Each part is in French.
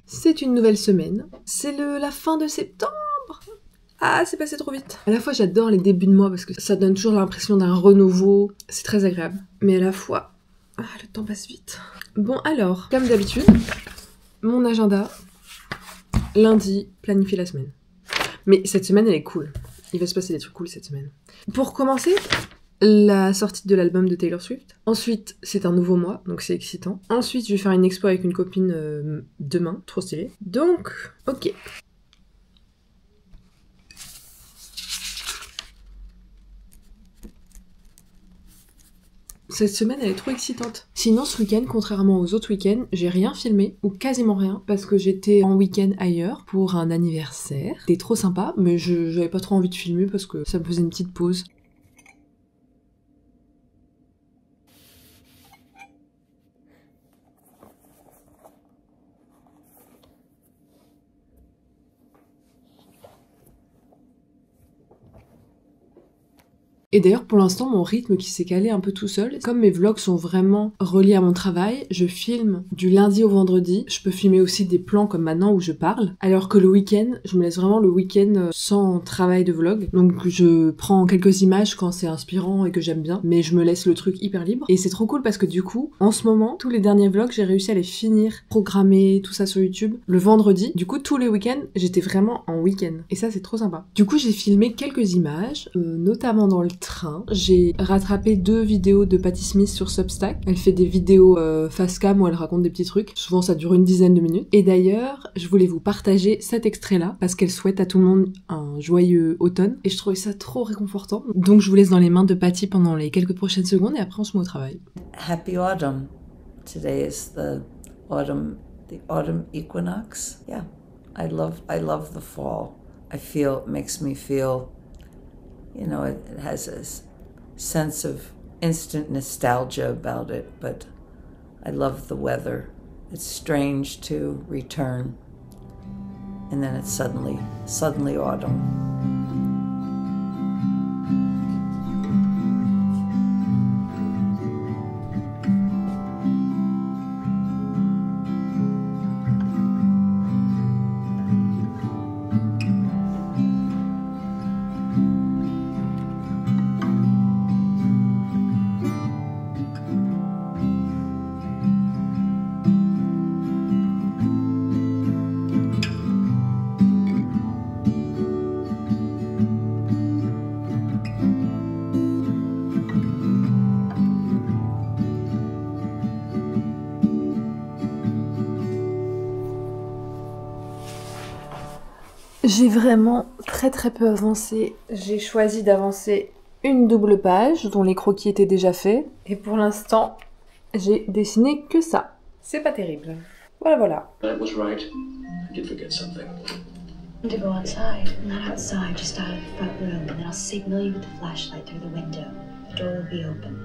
C'est une nouvelle semaine. C'est la fin de septembre. Ah, c'est passé trop vite. À la fois, j'adore les débuts de mois parce que ça donne toujours l'impression d'un renouveau. C'est très agréable. Mais à la fois, le temps passe vite. Bon, alors, comme d'habitude, mon agenda, lundi, planifier la semaine. Mais cette semaine, elle est cool. Il va se passer des trucs cool cette semaine. Pour commencer, la sortie de l'album de Taylor Swift. Ensuite, c'est un nouveau mois, donc c'est excitant. Ensuite, je vais faire une expo avec une copine demain, trop stylé. Donc, ok. Cette semaine, elle est trop excitante. Sinon, ce week-end, contrairement aux autres week-ends, j'ai rien filmé, ou quasiment rien, parce que j'étais en week-end ailleurs pour un anniversaire. C'était trop sympa, mais j'avais pas trop envie de filmer parce que ça me faisait une petite pause. Et d'ailleurs, pour l'instant, mon rythme qui s'est calé un peu tout seul, comme mes vlogs sont vraiment reliés à mon travail, je filme du lundi au vendredi. Je peux filmer aussi des plans comme maintenant où je parle. Alors que le week-end, je me laisse vraiment le week-end sans travail de vlog. Donc je prends quelques images quand c'est inspirant et que j'aime bien, mais je me laisse le truc hyper libre. Et c'est trop cool parce que du coup, en ce moment, tous les derniers vlogs, j'ai réussi à les finir, programmer, tout ça sur YouTube, le vendredi. Du coup, tous les week-ends, j'étais vraiment en week-end. Et ça, c'est trop sympa. Du coup, j'ai filmé quelques images, notamment dans le train. J'ai rattrapé 2 vidéos de Patti Smith sur Substack. Elle fait des vidéos face cam où elle raconte des petits trucs. Souvent ça dure une dizaine de minutes. Et d'ailleurs, je voulais vous partager cet extrait-là parce qu'elle souhaite à tout le monde un joyeux automne. Et je trouvais ça trop réconfortant. Donc je vous laisse dans les mains de Patti pendant les quelques prochaines secondes et après on se met au travail. Happy autumn. Today is the autumn equinox. Yeah, I love the fall. It makes me feel, you know, it has a sense of instant nostalgia about it, but I love the weather. It's strange to return, and then it's suddenly autumn. J'ai vraiment très peu avancé. J'ai choisi d'avancer une double page dont les croquis étaient déjà faits. Et pour l'instant, j'ai dessiné que ça. C'est pas terrible. Voilà. That was right. I did forget something. To go outside, not outside, just out of the front room, and then I'll signal you with the flashlight through the window. The door will be open.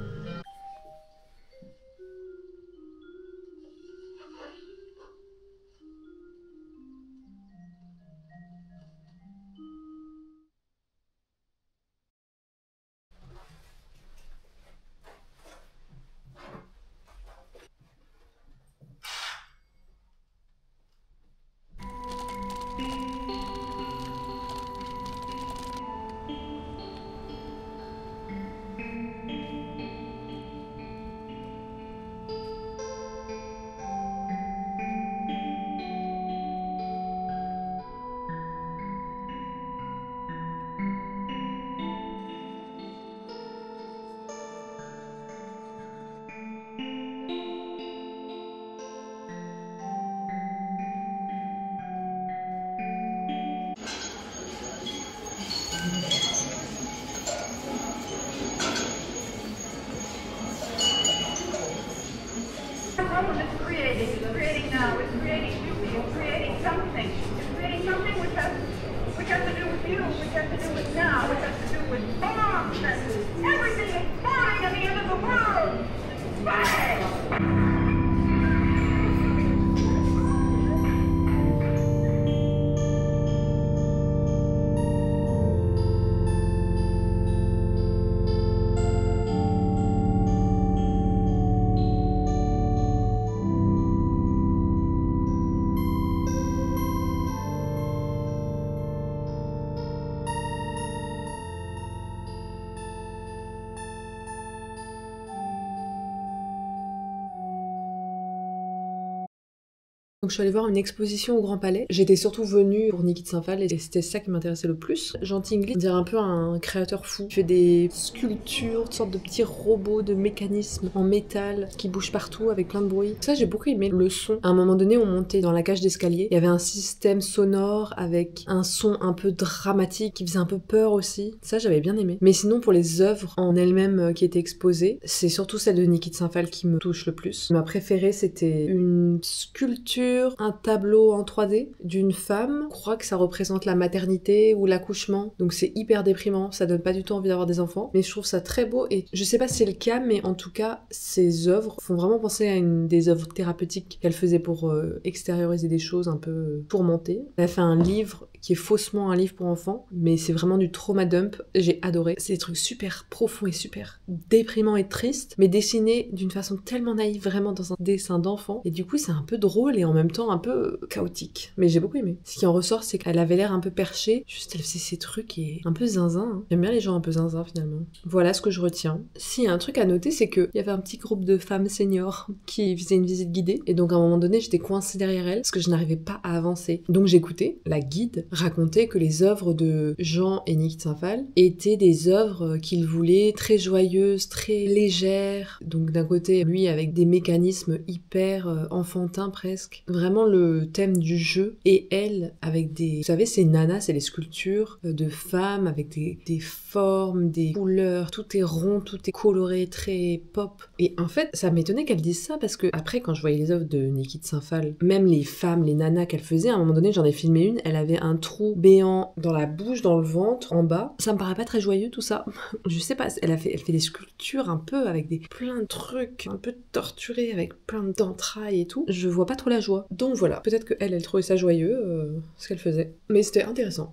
It's creating now, it's creating beauty, it's creating something. It's creating something which has to do with you, which has to do with now, which has to do with bombs and everything is fine at the end of the world. Bang! Donc je suis allée voir une exposition au Grand Palais. J'étais surtout venue pour Niki de Saint-Phal et c'était ça qui m'intéressait le plus. Jean Tinguely, on dirait un peu un créateur fou. Il fait des sculptures, une sorte de petits robots de mécanismes en métal qui bougent partout avec plein de bruit. Ça, j'ai beaucoup aimé le son. À un moment donné, on montait dans la cage d'escalier. Il y avait un système sonore avec un son un peu dramatique qui faisait un peu peur aussi. Ça, j'avais bien aimé. Mais sinon, pour les œuvres en elles-mêmes qui étaient exposées, c'est surtout celle de Niki de Saint-Phal qui me touche le plus. Ma préférée, c'était une sculpture, un tableau en 3D d'une femme. Je crois que ça représente la maternité ou l'accouchement. Donc c'est hyper déprimant, ça donne pas du tout envie d'avoir des enfants. Mais je trouve ça très beau et je sais pas si c'est le cas, mais en tout cas, ces œuvres font vraiment penser à une des œuvres thérapeutiques qu'elle faisait pour extérioriser des choses un peu tourmentées. Elle a fait un livre qui est faussement un livre pour enfants, mais c'est vraiment du trauma dump. J'ai adoré. C'est des trucs super profonds et super déprimants et tristes, mais dessinés d'une façon tellement naïve, vraiment dans un dessin d'enfant. Et du coup, c'est un peu drôle et en même temps un peu chaotique. Mais j'ai beaucoup aimé. Ce qui en ressort, c'est qu'elle avait l'air un peu perchée. Juste, elle faisait ces trucs et un peu zinzin. Hein. J'aime bien les gens un peu zinzin, finalement. Voilà ce que je retiens. Si, y a un truc à noter, c'est qu'il y avait un petit groupe de femmes seniors qui faisaient une visite guidée. Et donc, à un moment donné, j'étais coincée derrière elles parce que je n'arrivais pas à avancer. Donc, j'écoutais. La guide racontait que les œuvres de Jean et Niki de Saint-Phal étaient des œuvres qu'il voulait très joyeuses, très légères. Donc d'un côté, lui avec des mécanismes hyper enfantins presque. Vraiment le thème du jeu. Et elle avec des... Vous savez, ces nanas, c'est les sculptures de femmes avec des formes, des couleurs. Tout est rond, tout est coloré, très pop. Et en fait, ça m'étonnait qu'elle dise ça parce que après, quand je voyais les œuvres de Niki de Saint-Phal, même les femmes, les nanas qu'elle faisait, à un moment donné, j'en ai filmé une, elle avait un trou béant dans la bouche, dans le ventre, en bas. Ça me paraît pas très joyeux tout ça. Je sais pas, elle fait des sculptures un peu avec plein de trucs un peu torturés, avec plein d'entrailles et tout. Je vois pas trop la joie. Donc voilà, peut-être qu'elle trouvait ça joyeux, ce qu'elle faisait. Mais c'était intéressant.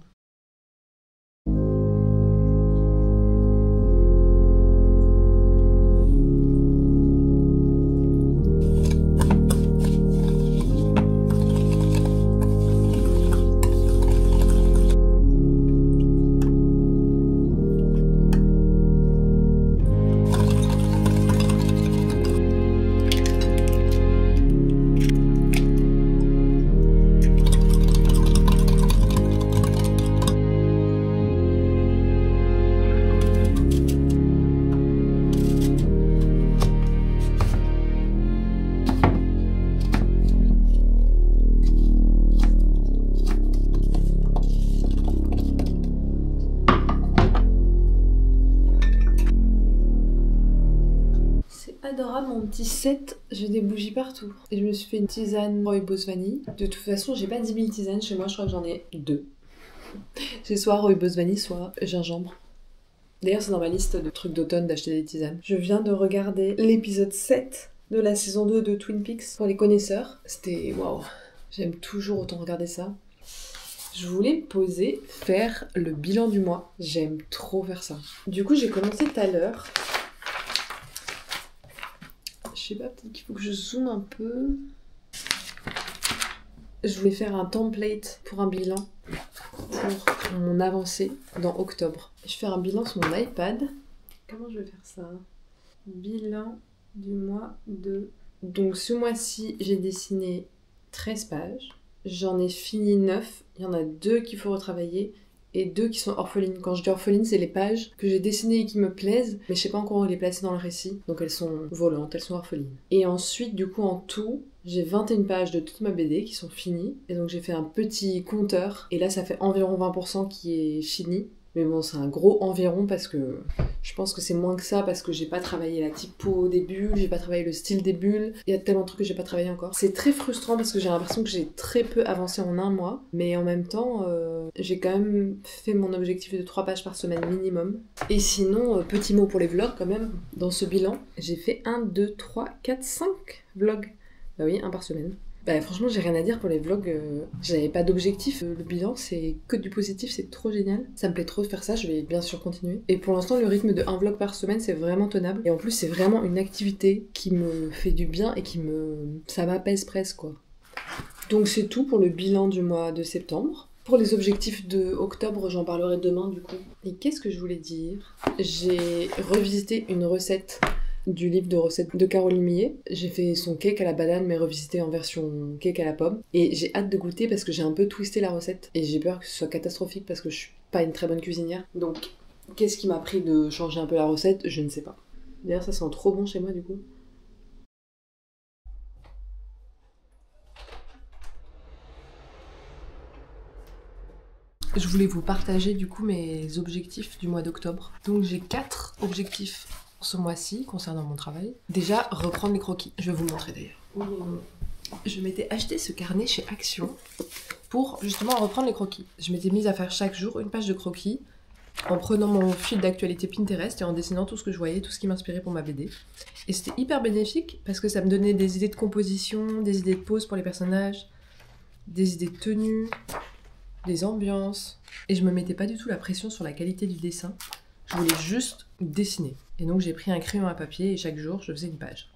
Adorable mon petit set, j'ai des bougies partout. Et je me suis fait une tisane rooibos vanille. De toute façon, j'ai pas 10 000 tisanes chez moi, je crois que j'en ai 2. C'est soit rooibos vanille, soit gingembre. D'ailleurs, c'est dans ma liste de trucs d'automne d'acheter des tisanes. Je viens de regarder l'épisode 7 de la saison 2 de Twin Peaks pour les connaisseurs. C'était waouh, j'aime toujours autant regarder ça. Je voulais me poser, faire le bilan du mois. J'aime trop faire ça. Du coup, j'ai commencé tout à l'heure. Je sais pas, peut-être qu'il faut que je zoome un peu. Je voulais faire un template pour un bilan pour mon avancée dans octobre. Je vais faire un bilan sur mon iPad. Comment je vais faire ça? Bilan du mois de... Donc ce mois-ci, j'ai dessiné 13 pages. J'en ai fini 9. Il y en a 2 qu'il faut retravailler. Et 2 qui sont orphelines. Quand je dis orphelines, c'est les pages que j'ai dessinées et qui me plaisent, mais je sais pas encore où les placer dans le récit. Donc elles sont volantes, elles sont orphelines. Et ensuite, du coup, en tout, j'ai 21 pages de toute ma BD qui sont finies. Et donc j'ai fait un petit compteur. Et là, ça fait environ 20% qui est fini. Mais bon, c'est un gros environ parce que je pense que c'est moins que ça parce que j'ai pas travaillé la typo des bulles, j'ai pas travaillé le style des bulles. Il y a tellement de trucs que j'ai pas travaillé encore. C'est très frustrant parce que j'ai l'impression que j'ai très peu avancé en un mois. Mais en même temps, j'ai quand même fait mon objectif de 3 pages par semaine minimum. Et sinon, petit mot pour les vlogs quand même. Dans ce bilan, j'ai fait 1, 2, 3, 4, 5 vlogs. Bah oui, 1 par semaine. Bah franchement j'ai rien à dire pour les vlogs, j'avais pas d'objectif, le bilan c'est que du positif, c'est trop génial. Ça me plaît trop de faire ça, je vais bien sûr continuer. Et pour l'instant le rythme de 1 vlog par semaine c'est vraiment tenable. Et en plus c'est vraiment une activité qui me fait du bien et ça m'apaise presque quoi. Donc c'est tout pour le bilan du mois de septembre. Pour les objectifs de octobre, j'en parlerai demain du coup. Et qu'est-ce que je voulais dire? J'ai revisité une recette du livre de recettes de Caroline Millet. J'ai fait son cake à la banane mais revisité en version cake à la pomme. Et j'ai hâte de goûter parce que j'ai un peu twisté la recette. Et j'ai peur que ce soit catastrophique parce que je suis pas une très bonne cuisinière. Donc qu'est-ce qui m'a pris de changer un peu la recette? Je ne sais pas. D'ailleurs ça sent trop bon chez moi du coup. Je voulais vous partager du coup mes objectifs du mois d'octobre. Donc j'ai 4 objectifs ce mois-ci concernant mon travail. Déjà, reprendre les croquis. Je vais vous le montrer d'ailleurs. Je m'étais acheté ce carnet chez Action pour justement reprendre les croquis. Je m'étais mise à faire chaque jour une page de croquis en prenant mon fil d'actualité Pinterest et en dessinant tout ce que je voyais, tout ce qui m'inspirait pour ma BD. Et c'était hyper bénéfique parce que ça me donnait des idées de composition, des idées de pose pour les personnages, des idées de tenue, des ambiances, et je me mettais pas du tout la pression sur la qualité du dessin, je voulais juste dessiner. Et donc j'ai pris un crayon à papier et chaque jour je faisais une page.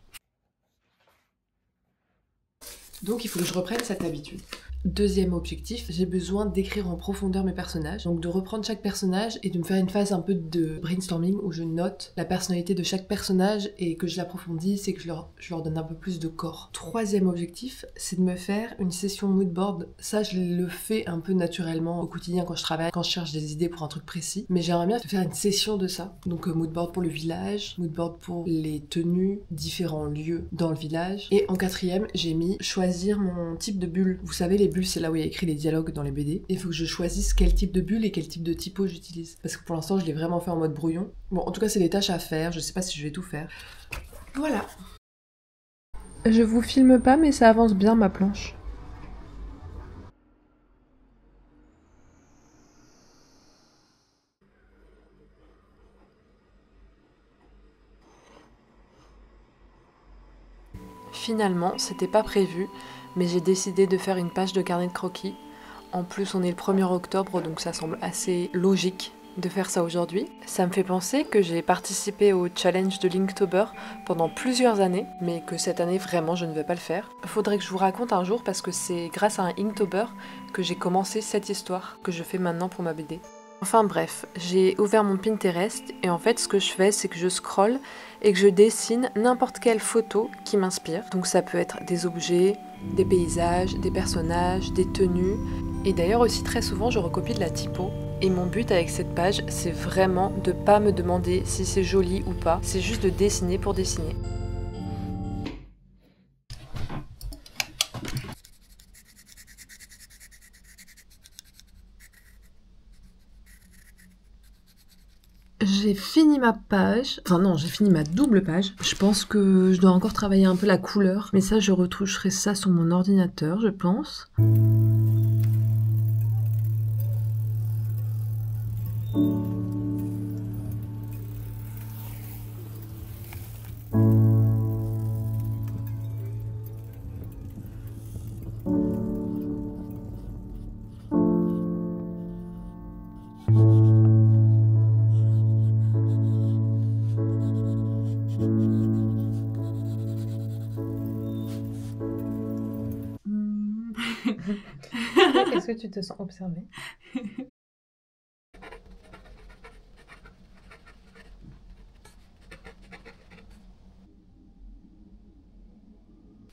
Donc il faut que je reprenne cette habitude. Deuxième objectif, j'ai besoin d'écrire en profondeur mes personnages, donc de reprendre chaque personnage et de me faire une phase un peu de brainstorming où je note la personnalité de chaque personnage et que je l'approfondisse et que je leur donne un peu plus de corps. Troisième objectif, c'est de me faire une session moodboard. Ça, je le fais un peu naturellement au quotidien quand je travaille, quand je cherche des idées pour un truc précis, mais j'aimerais bien faire une session de ça. Donc moodboard pour le village, moodboard pour les tenues, différents lieux dans le village. Et en quatrième, j'ai mis choisir mon type de bulle. Vous savez, les bulles, c'est là où il y a écrit les dialogues dans les BD. Et il faut que je choisisse quel type de bulle et quel type de typo j'utilise. Parce que pour l'instant, je l'ai vraiment fait en mode brouillon. Bon, en tout cas, c'est des tâches à faire. Je sais pas si je vais tout faire. Voilà. Je vous filme pas, mais ça avance bien ma planche. Finalement, c'était pas prévu, mais j'ai décidé de faire une page de carnet de croquis. En plus, on est le 1er octobre, donc ça semble assez logique de faire ça aujourd'hui. Ça me fait penser que j'ai participé au challenge de Linktober pendant plusieurs années, mais que cette année, vraiment, je ne vais pas le faire. Faudrait que je vous raconte un jour, parce que c'est grâce à un Inktober que j'ai commencé cette histoire que je fais maintenant pour ma BD. Enfin bref, j'ai ouvert mon Pinterest et en fait ce que je fais c'est que je scrolle et que je dessine n'importe quelle photo qui m'inspire. Donc ça peut être des objets, des paysages, des personnages, des tenues. Et d'ailleurs aussi très souvent je recopie de la typo. Et mon but avec cette page c'est vraiment de pas me demander si c'est joli ou pas, c'est juste de dessiner pour dessiner. J'ai fini ma page, enfin non, j'ai fini ma double page. Je pense que je dois encore travailler un peu la couleur, mais ça je retoucherai ça sur mon ordinateur, je pense. Est-ce que tu te sens observée?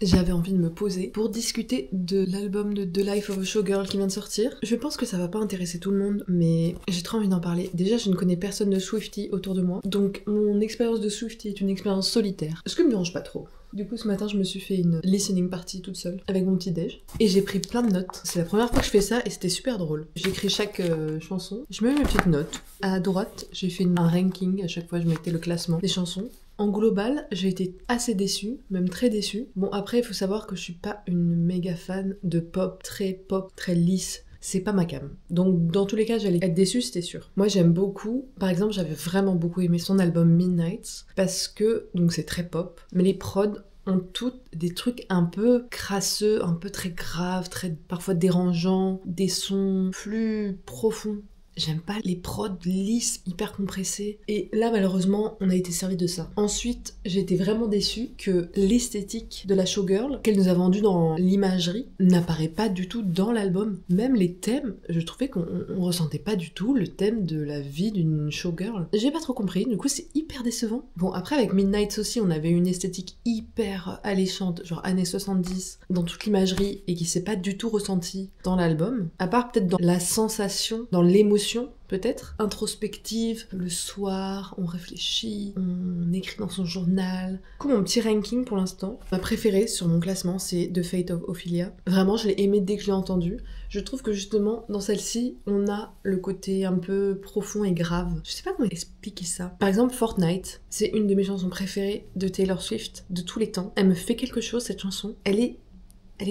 J'avais envie de me poser pour discuter de l'album de The Life of a Showgirl qui vient de sortir. Je pense que ça va pas intéresser tout le monde, mais j'ai trop envie d'en parler. Déjà, je ne connais personne de Swiftie autour de moi, donc mon expérience de Swiftie est une expérience solitaire, ce qui me dérange pas trop. Du coup, ce matin, je me suis fait une listening party toute seule, avec mon petit déj, et j'ai pris plein de notes. C'est la première fois que je fais ça, et c'était super drôle. J'écris chaque chanson, je me mets mes petites notes. À droite, j'ai fait un ranking, à chaque fois je mettais le classement des chansons. En global, j'ai été assez déçue, même très déçue. Bon, après, il faut savoir que je suis pas une méga fan de pop, très lisse. C'est pas ma came. Donc, dans tous les cas, j'allais être déçue, c'était sûr. Moi, j'aime beaucoup. Par exemple, j'avais vraiment beaucoup aimé son album Midnights, parce que, donc c'est très pop, mais les prods ont toutes des trucs un peu crasseux, un peu très graves, très parfois dérangeants, des sons plus profonds. J'aime pas les prods lisses, hyper compressés. Et là, malheureusement, on a été servi de ça. Ensuite, j'ai été vraiment déçue que l'esthétique de la showgirl qu'elle nous a vendue dans l'imagerie n'apparaît pas du tout dans l'album. Même les thèmes, je trouvais qu'on ressentait pas du tout le thème de la vie d'une showgirl. J'ai pas trop compris, du coup c'est hyper décevant. Bon, après avec Midnights aussi, on avait une esthétique hyper alléchante, genre années 70, dans toute l'imagerie, et qui s'est pas du tout ressentie dans l'album. À part peut-être dans la sensation, dans l'émotion, peut-être, introspective, le soir, on réfléchit, on écrit dans son journal. Du coup, mon petit ranking pour l'instant, ma préférée sur mon classement, c'est The Fate of Ophelia. Vraiment, je l'ai aimée dès que je l'ai entendue. Je trouve que justement, dans celle-ci, on a le côté un peu profond et grave. Je sais pas comment expliquer ça. Par exemple, Fortnite, c'est une de mes chansons préférées de Taylor Swift de tous les temps. Elle me fait quelque chose, cette chanson. Elle est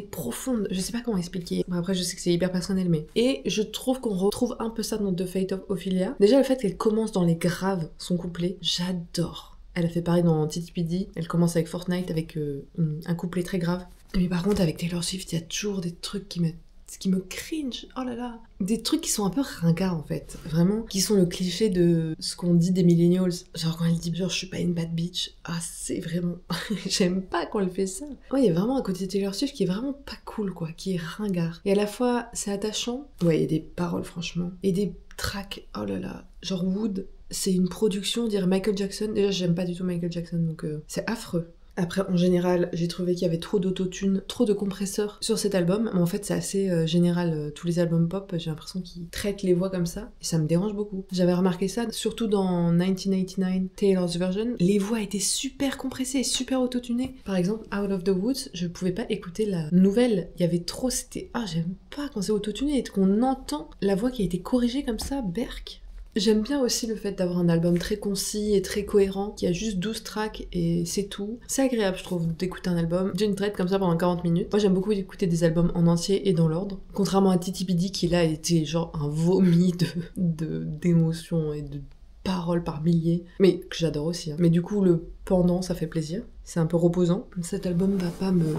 profonde, je sais pas comment expliquer. Bon, après, je sais que c'est hyper personnel, mais... Et je trouve qu'on retrouve un peu ça dans The Fate of Ophelia. Déjà, le fait qu'elle commence dans les graves, son couplet, j'adore. Elle a fait pareil dans TTPD, elle commence avec Fortnite, avec un couplet très grave. Mais par contre, avec Taylor Swift, il y a toujours des trucs qui me cringe, oh là là. Des trucs qui sont un peu ringards en fait, vraiment, qui sont le cliché de ce qu'on dit des millennials. Genre quand elle dit genre je suis pas une bad bitch, ah c'est vraiment... J'aime pas quand elle fait ça. Ouais, il y a vraiment un côté Taylor Swift qui est vraiment pas cool quoi, qui est ringard. Et à la fois c'est attachant, ouais il y a des paroles franchement, et des tracks, oh là là, genre Wood, c'est une production, on dirait Michael Jackson. Déjà j'aime pas du tout Michael Jackson donc c'est affreux. Après, en général, j'ai trouvé qu'il y avait trop d'autotune, trop de compresseurs sur cet album. Mais en fait, c'est assez général. Tous les albums pop, j'ai l'impression qu'ils traitent les voix comme ça. Et ça me dérange beaucoup. J'avais remarqué ça, surtout dans 1989, Taylor's Version. Les voix étaient super compressées et super autotunées. Par exemple, Out of the Woods, je pouvais pas écouter la nouvelle. Il y avait trop, c'était... Ah, j'aime pas quand c'est autotuné et qu'on entend la voix qui a été corrigée comme ça, berk. J'aime bien aussi le fait d'avoir un album très concis et très cohérent, qui a juste 12 tracks et c'est tout. C'est agréable, je trouve, d'écouter un album d'une traite comme ça pendant 40 minutes. Moi, j'aime beaucoup écouter des albums en entier et dans l'ordre. Contrairement à TTPD, qui là était genre un vomi d'émotions et de paroles par milliers. Mais que j'adore aussi. Hein. Mais du coup, le pendant, ça fait plaisir. C'est un peu reposant. Cet album va pas me...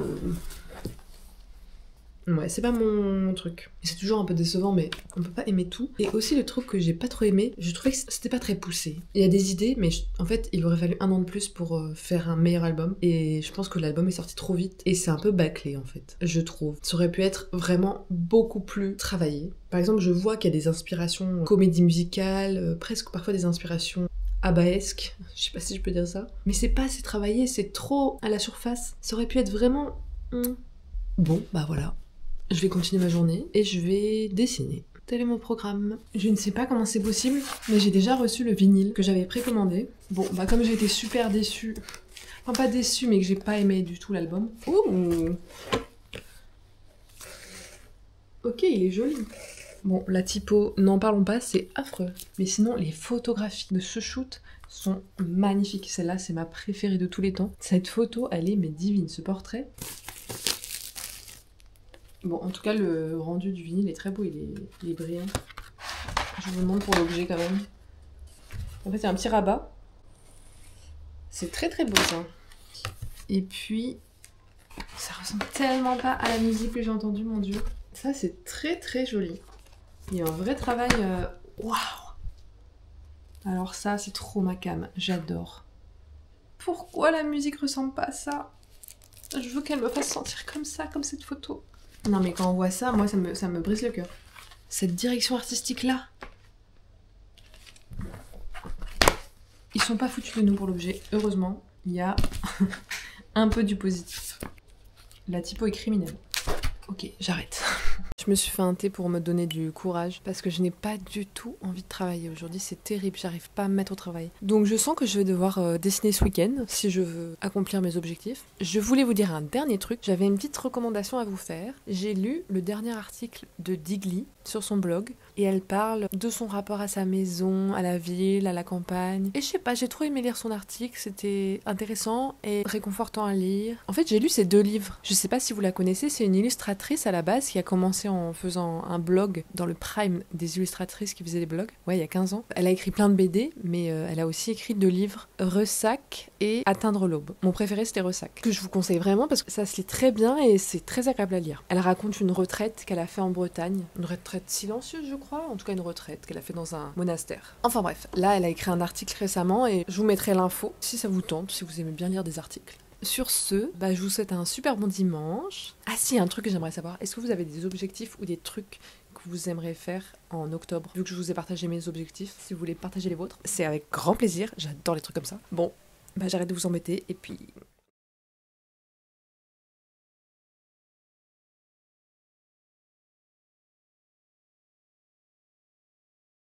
Ouais, c'est pas mon truc. C'est toujours un peu décevant, mais on peut pas aimer tout. Et aussi, le truc que j'ai pas trop aimé, je trouvais que c'était pas très poussé. Il y a des idées, mais en fait, il aurait fallu 1 an de plus pour faire un meilleur album. Et je pense que l'album est sorti trop vite. Et c'est un peu bâclé, en fait, je trouve. Ça aurait pu être vraiment beaucoup plus travaillé. Par exemple, je vois qu'il y a des inspirations comédie musicale, presque parfois des inspirations ABBA-esque, je sais pas si je peux dire ça. Mais c'est pas assez travaillé, c'est trop à la surface. Ça aurait pu être vraiment... Bon, bah voilà. Je vais continuer ma journée et je vais dessiner. Tel est mon programme. Je ne sais pas comment c'est possible, mais j'ai déjà reçu le vinyle que j'avais précommandé. Bon, bah comme j'ai été super déçue, enfin pas déçue, mais que j'ai pas aimé du tout l'album. Ouh. Ok, il est joli. Bon, la typo, n'en parlons pas, c'est affreux. Mais sinon, les photographies de ce shoot sont magnifiques. Celle-là, c'est ma préférée de tous les temps. Cette photo, elle est mais divine. Ce portrait... Bon, en tout cas, le rendu du vinyle est très beau, il est brillant. Je vous le montre pour l'objet quand même. En fait, il y a un petit rabat. C'est très très beau ça. Et puis, ça ressemble tellement pas à la musique que j'ai entendue, mon dieu. Ça, c'est très très joli. Il y a un vrai travail... Waouh! Alors ça, c'est trop ma came. J'adore. Pourquoi la musique ressemble pas à ça? Je veux qu'elle me fasse sentir comme ça, comme cette photo. Non mais quand on voit ça, moi ça me brise le cœur. Cette direction artistique là. Ils sont pas foutus de nous pour l'objet. Heureusement, il y a un peu du positif. La typo est criminelle. Ok, j'arrête. Je me suis fait un thé pour me donner du courage parce que je n'ai pas du tout envie de travailler aujourd'hui, c'est terrible, j'arrive pas à me mettre au travail. Donc je sens que je vais devoir dessiner ce week-end si je veux accomplir mes objectifs. Je voulais vous dire un dernier truc, j'avais une petite recommandation à vous faire. J'ai lu le dernier article de Digli sur son blog et elle parle de son rapport à sa maison, à la ville, à la campagne. Et je sais pas, j'ai trop aimé lire son article, c'était intéressant et réconfortant à lire. En fait, j'ai lu ces 2 livres. Je sais pas si vous la connaissez, c'est une illustratrice à la base qui a commencé en en faisant un blog dans le prime des illustratrices qui faisaient des blogs. Ouais, il y a 15 ans. Elle a écrit plein de BD, mais elle a aussi écrit 2 livres, Ressac et Atteindre l'aube. Mon préféré, c'était Ressac, que je vous conseille vraiment parce que ça se lit très bien et c'est très agréable à lire. Elle raconte une retraite qu'elle a fait en Bretagne, une retraite silencieuse, je crois, en tout cas une retraite qu'elle a fait dans un monastère. Enfin bref, là, elle a écrit un article récemment et je vous mettrai l'info si ça vous tente, si vous aimez bien lire des articles. Sur ce, je vous souhaite un super bon dimanche. Ah si, un truc que j'aimerais savoir, est-ce que vous avez des objectifs ou des trucs que vous aimeriez faire en octobre? Vu que je vous ai partagé mes objectifs, si vous voulez partager les vôtres, c'est avec grand plaisir, j'adore les trucs comme ça. Bon, j'arrête de vous embêter et puis